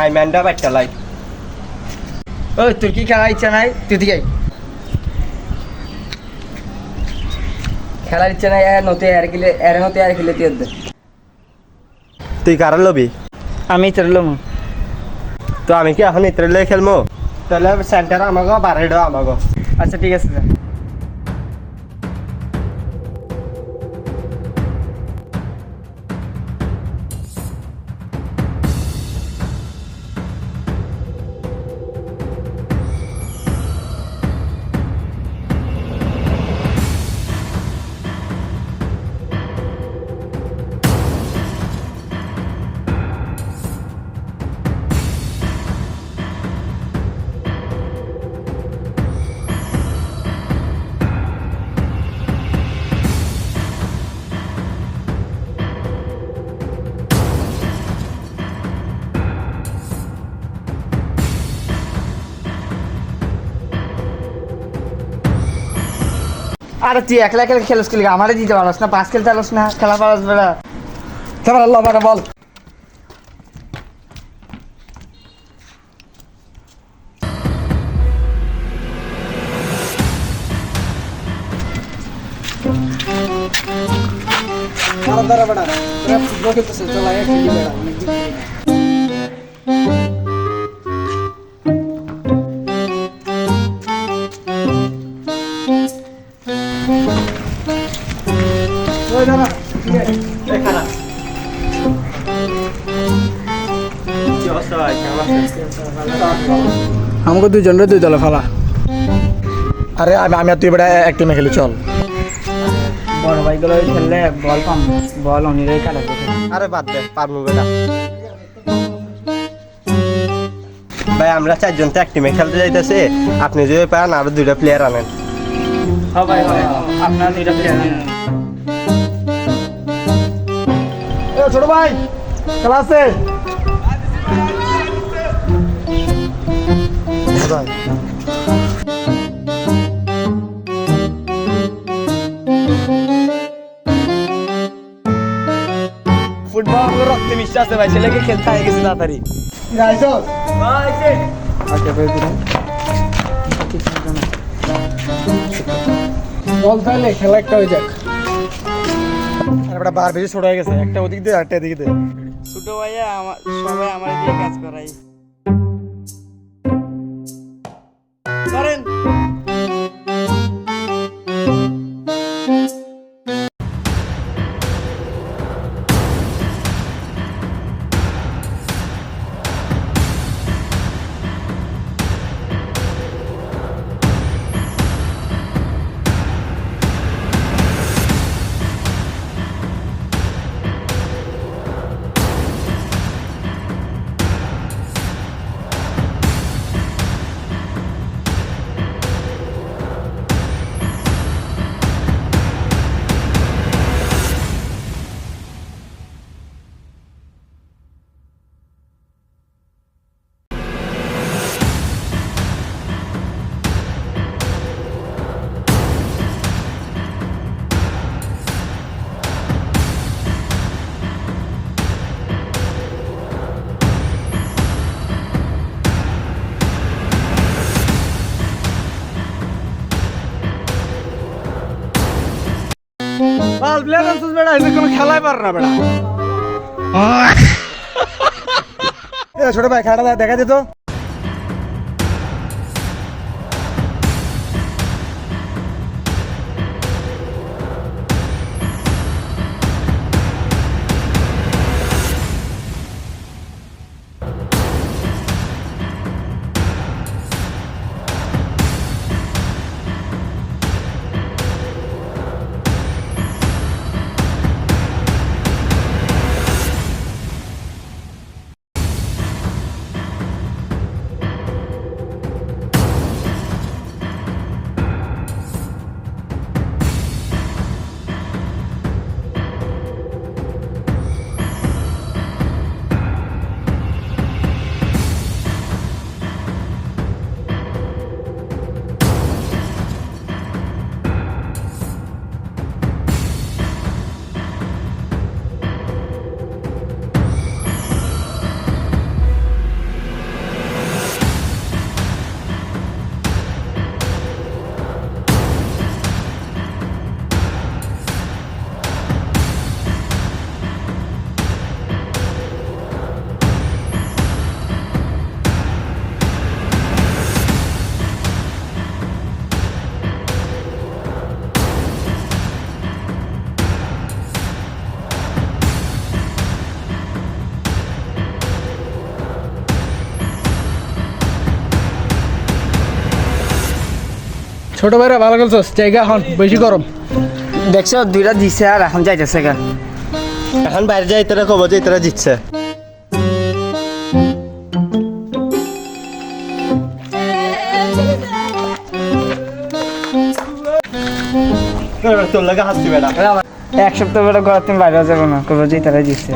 আইম্যানটা বাইটা লাই। ওই তোর কি খেলার ইচ্ছা নাই? তুই দিকে খেলার ইচ্ছা নাই, এর নতে আর খেলে তুই দে। তুই কারণ লবি? আমি চললাম। তো আমি কি এখন ইতরে লয়ে খেলবো? তাহলে সেন্টার আমাগো বারেডো আমাগো। আচ্ছা ঠিক আছে। আরে তুই একলা একলা খেলস কি? আমারে দিতে পারস না? পাঁচ খেলতে পারস না? খেলা পারস বেড়া? তারপর আল্লাহ বারা বল। দাঁড়া বেড়া, ফুটবল খেলতেছে, চল আগে খেলি বেড়া, অনেকদিন খেলি না। ওই দাঁড়া, ঠিক আছে, খারাপ কি অবস্থা ভাই? কেমন আছেন? আমাকে দুইজনের দুই দলে ফেলা। আরে আমি আর তুই বেটা এক টিমে খেলি, চল। বড় ভাইগুলো খেললে বল পাম, বল অনিরই কাটা। আরে বাদ দে, পারবো বেটা। ভাই আমরা চারজন তো এক টিমে খেলতে যাইতেছি, আপনি যদি পারেন আরো 2টা প্লেয়ার আনেন। হ্যাঁ ভাই, আপনার দুইটা প্লেয়ার। ছোট ভাই খেলা আছে? ফুটবল আমাদের রক্তে মিশে আছে ভাই, ছেলেকে খেলতে হয়ে গেছে তাড়াতাড়ি। বল তাহলে খেলা একটা হয়ে যাক। আর বেটা বার বেশি ছোট হয়ে গেছে, একটা ওদিক দিয়ে একটা এদিকে দে। ছোট ভাইয়া সবাই আমার দিয়ে কাজ করাই। করেন। বল প্লেয়ার আনছিস বেটা, এসে কোনো খেলাই পার না বেটা। ছোট ভাই খেলাটা দেখা যেত। ছোট ভাইরা ভালো খেলছস, জায়গা এখন বেশি গরম। দেখছো দুইটা দিছে আর এখন যাইতেছে গা। এখন বাইরে যাই তারা কব যে তারা জিতছে। তোর লাগে হাসছি বেটা। এক সপ্তাহ পরে ঘর তুমি বাইরে যাবো না, কবে যে তারা দিচ্ছে।